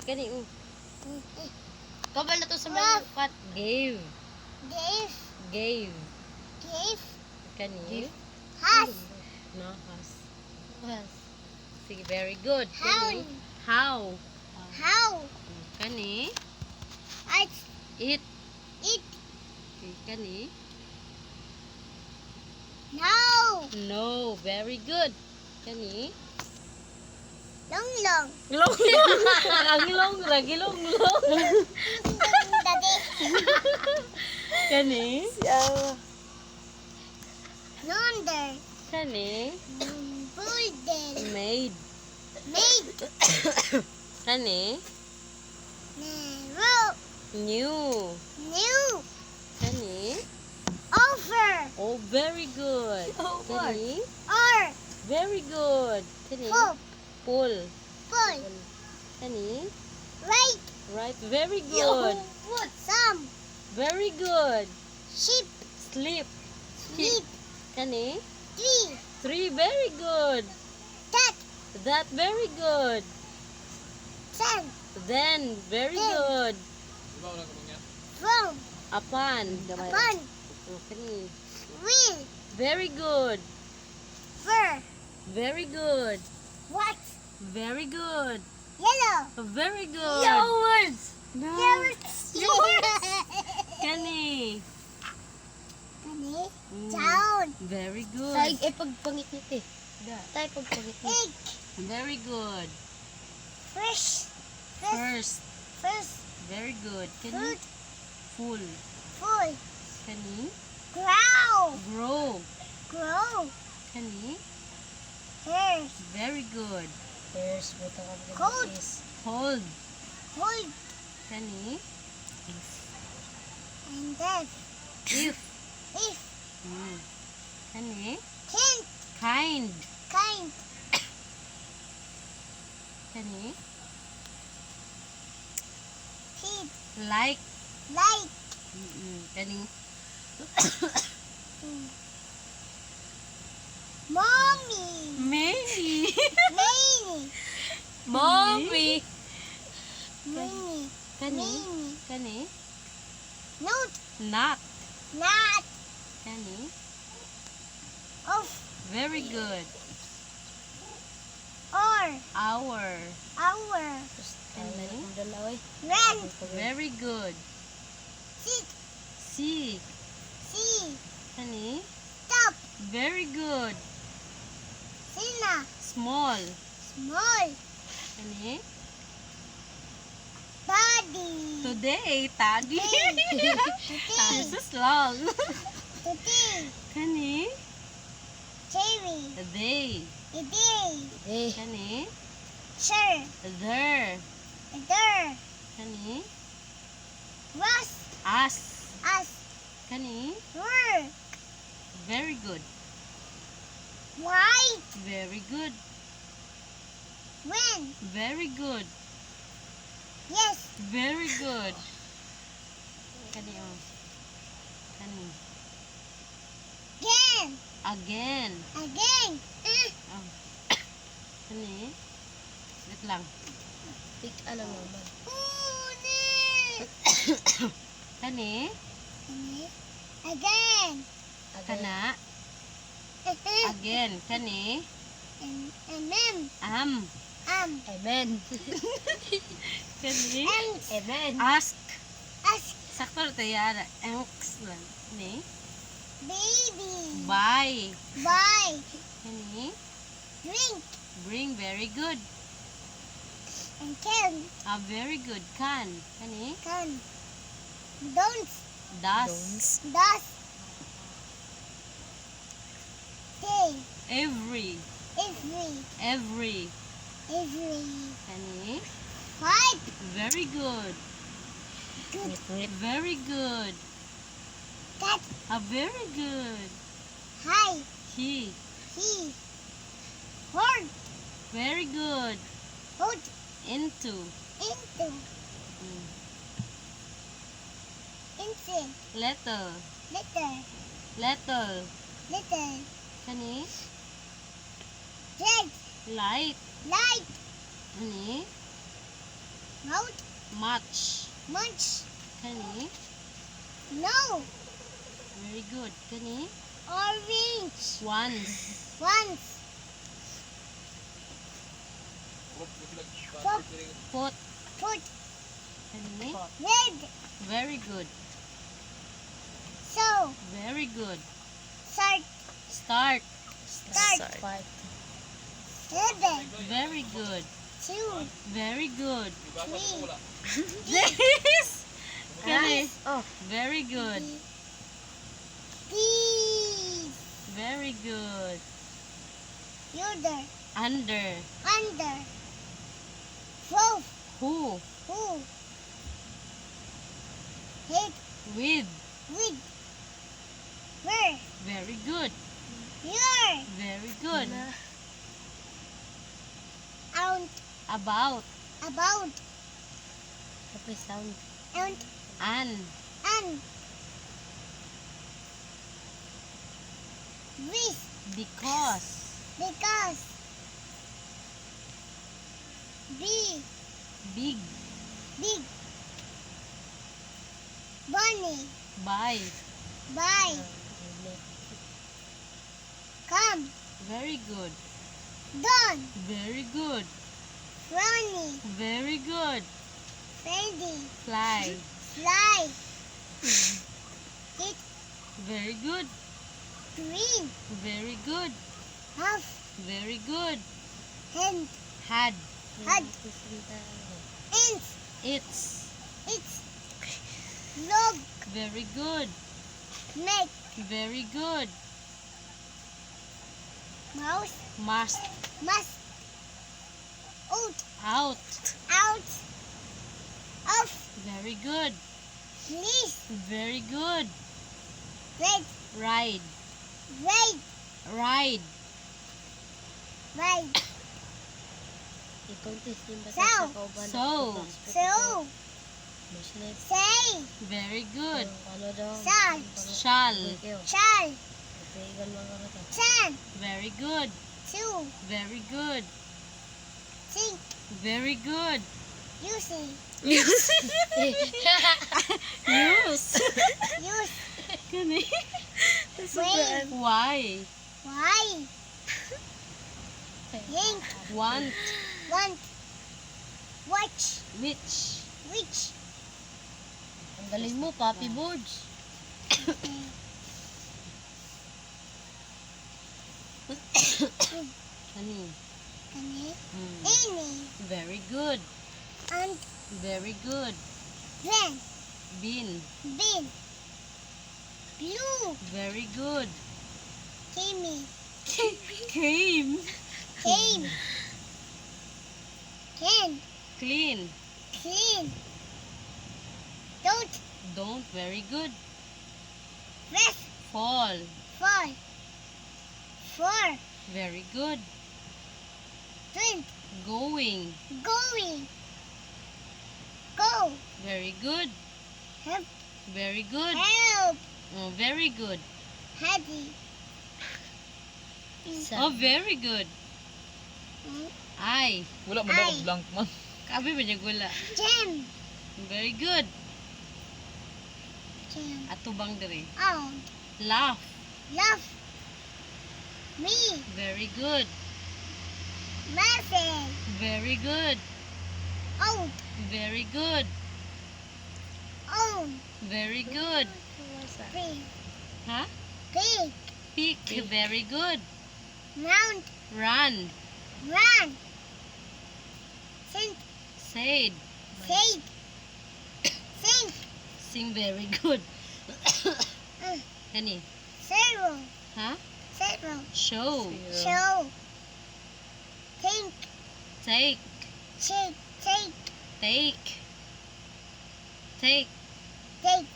kani. Kabal na to sa mga kat. Gave. Gave. Gave. Gave. Kani. Has. No, has. Has. Sige, very good. How. Kani. How. How. Kani. I Eat. eat. Okay, kani. No. No, very good. Kani. Long long. Long. Ang long, lagi long. Daddy. Kani. Yonder. Kani. Golden. Made. Made. Kani. Narrow. New. New. Kani. Over. Oh, very good. Kani. Or. Very good. Kani. Hope. Pull. Pull. Kani. Right. Right. Very good. Put. Some. Very good. Sheep. Sleep. Sleep. Kani. Tree. Three. Very good. That. That. Very good. Sun. Then. Very Then. good. From. Upon. Upon. Oh, kani. Wheel. Very good. Fur. Very good. What? Very good. Yellow. Very good. Yours. No. Yours. Kani. Kani. Mm. Down. Very good. Tayo pagpangit-ngit eh. Da. Tayo pagpangit-ngit. Egg. Very good. Fish. First. Fish. Very good. Kani. Fruit. Full. Full. Kani. Grow. Grow. Grow. Kani. Hair. Very good. First, buta ka mga Coat. is. Hold. Hold. Kani. And then. If. If. Mm. Kani. Tent. Kind. Kind. Kani. Feed. Like. Light. Kani. Mommy. Many. Many. Mommy. Many. Kani. Many. Kani. Note. Not. Not. Kani. Of. Very good. Or. Our. Our. Kani. Ang dalaw eh. Run. Very good. Sit. See. See. Kani. Stop. Very good. Sina. Small. Small. Kani. Body. Today, tadi. Today. This is long. Today. Kani. Cherry. They. Today. Eh. Kani. Sure. There. There. Kani. Was. Us. Us. Kani. Work. Very good. White. Very good. When. Very good. Yes. Very good. Kani oh. Kani. Again. Again. Again. Oh. Kani. Wait lang. Tik alam naman. Kani. Again. Kana. Again. Kani. And then. Amen. Kani. Amen. Ask. Ask. Sakto na tayo yan. Anks lang. Kani. Baby. Buy. Buy. Kani. Drink. Bring. Very good. And can. Very good. Can. Kani. Can. Don't. Das. Dust. Day. Every. Every. Every. Every. Kani. Five. Very good. Good. Very good. Cat. Very good. Hi. He. He. Horn. Very good. Put. Into. Into. Mm. Insect. Letter. Little. Letter. Little. Kani. Red. Light. Light. Kani. Mouth. Much. Munch. Kani? No. Very good. Kani? Orange. Once. Once. Pop. Pot. Put. Kani? Red. Very good. So. Very good. Start. Start. Start. Seven. Very good. 2. Very good. 3. Yes! Kani? Oh. Very good. These. Very good. Yonder. Under. Under. 4. Who? Who. Hit. With. With. Where. Very good. Your. Very good. Out. About. About. Happy sound. And. An. And. With. Because. Because. Be. Big. Big. Bunny. By. By. Come. Very good. Done. Very good. Ronnie. Very good. Freddy. Fly. Fly. It. Very good. Green. Very good. Half. Very good. Hand. Had. Had. Int. It's. It's. Log. Very good. Neck. Very good. Mouse. Must. Must. Out. Out. Out. Off. Very good. Please. Very good. Red. Ride. Red. Ride. Red. I-contest din ba So. sa kauban? So. So. Muslim. Say. Very good. Ano daw? Shall. Shall. Shall. Igan mga karata. Ten. Very good. 2. Very good. Think. Very good. Using. Use. Use. Kani? Wait. Why? Why? Hink. Want. Want. Watch. Which. Which. Ang galing mo, Papi Boards. Kani? Kani. Hmm. Any. Very good. And Very good. then. Bin. Bin. Blue. Very good. Kimmy. Came. Came. Can. Clean. Clean. Don't. Don't. Very good. Rest. Fall. Fall. For. Very good. Drink. Going. Going. Go. Very good. Help. Very good. Help. Oh, very good. Happy. Oh, very good. I. Wala man daw blank man. Kabi ba niya gula? Jam. Very good. Jam. Atubang diri. Out. Laugh. Love. Me. Very good. Muffin. Very good. Out. Very good. Own. Very good. Pig. Huh? Pig. Pick. Very good. Mount. Run. Run. Sink. Said. Sink. Sink. Sing very good. Kani? Zero. Huh? Zero. Show. Show. Think. Take. Shake. Take. Take. Take. Take.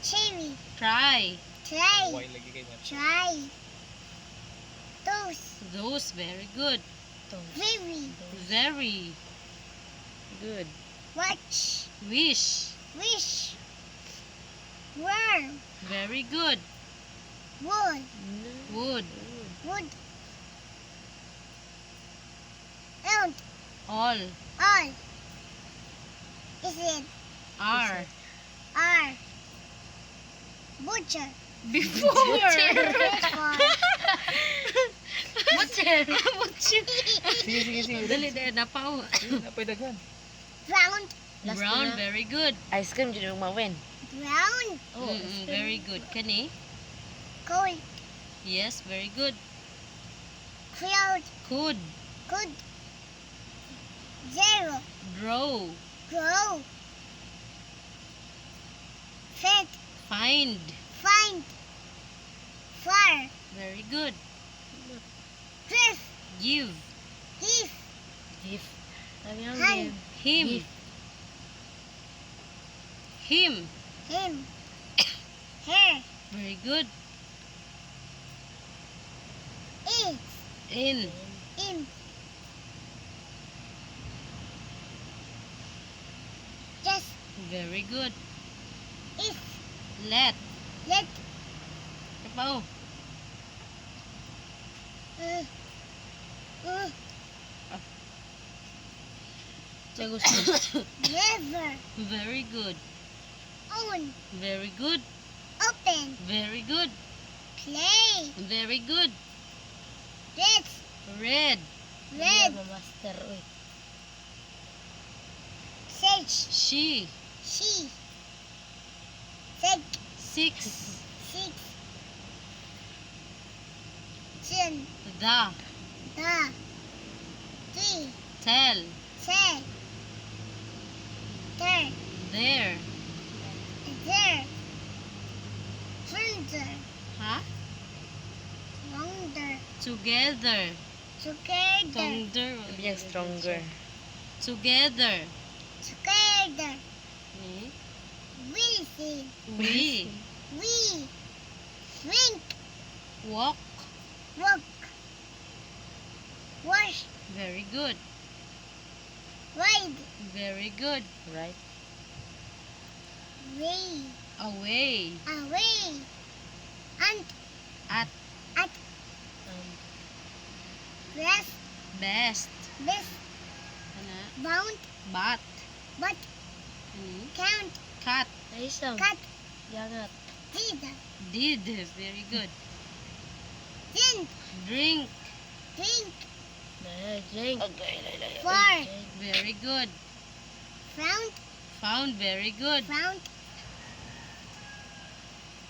Cherry. Try. Try. Why lagi kay man. Try. Toast. Those. Very good. Very. Very good. Watch. Wish. Wish. Worm. Very good. Wood. Wood. Wood. Out. All. All. Is it R. R? Butcher. Before. Before. Butcher. Sige, sige, sige. Dali, dali, napaw. Sige, napay daghan. Round. Last Brown, na. very good. Ice cream dyan yung mawin. Round. Oh, Very good. Kani? Cold. Yes, very good. Cloud. Could. Good. Zero. Draw. Grow. Fit. Find. Find. Far. Very good. Cliff. Give. Heath. Beef. Sabi ang Hand. game. Him. Give. Him. Him. Hair. Very good. It. In. In. Just. Very good. If. Let. Let. Napaw. Uh, uh, Siya gusto. never. Very good. Own. Very good. Open. Very good. Play. Very good. Red. Red. Red. Master. Uy. Sage. She. She. Six. Six. Six. Chin. The. The. Three. Tell. Say. There. There. There. Further. Huh? Longer. Together. Together. Thunder. Sabi niya stronger. Together. Together. Eh? We see. We. We. Drink. Walk. Walk. Wash. Very good. Ride. Very good. Right? Way. Away. Away. And. At. At. Rest. Best. This. Ana? Bound. Bat. But. Ani? Count. Cat. Ayos lang. Cut. Yangat. Did. Did. Very good. Didn't. Drink. Drink. Drink. Four. Very good. Found. Found. Very good. Found.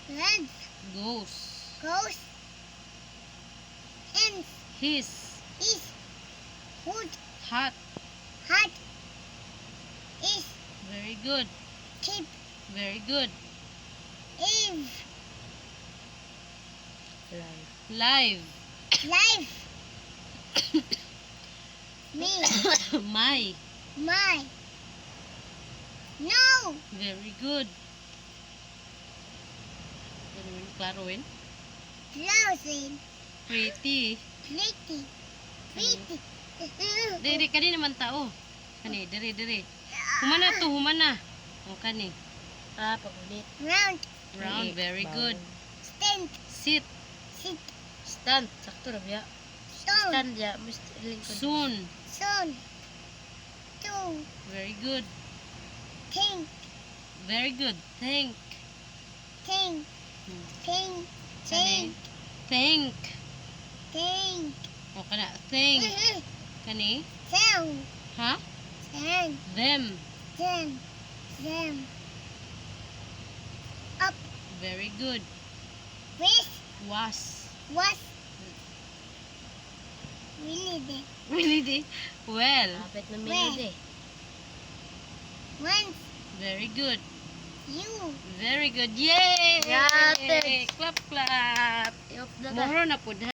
Red. Goes. Goes. Hens. His. Is. Hood. Hot. Hat. Is. Very good. Keep. Very good. Eve. Live. Live. Life. Me. My. My. No. Very good. Klaruin. Closing. Pretty. Pretty. Pretty. Diri kani naman tao. Kani diri. Humana to, humana. O kani. Ah, pagulit. Round. Round, very good. Stand. Sit. Sit. Stand. Sakto na biya. Stone. Stand ya. Mr. Lincoln. Soon. Son. Two. Very good. Think. Very good. Think. Think. Hmm. Think. Kani. Think. Think. Think. O kana. Think. Kani. Sound. Ha? Sound. Them. Them. Them. Up. Very good. With. Was. Was. Really did. Really did. Well. Kapit na minute eh. Once. Very good. You. Very good. Yay! Yate! Clap, clap. Iop na ka. Moro na po.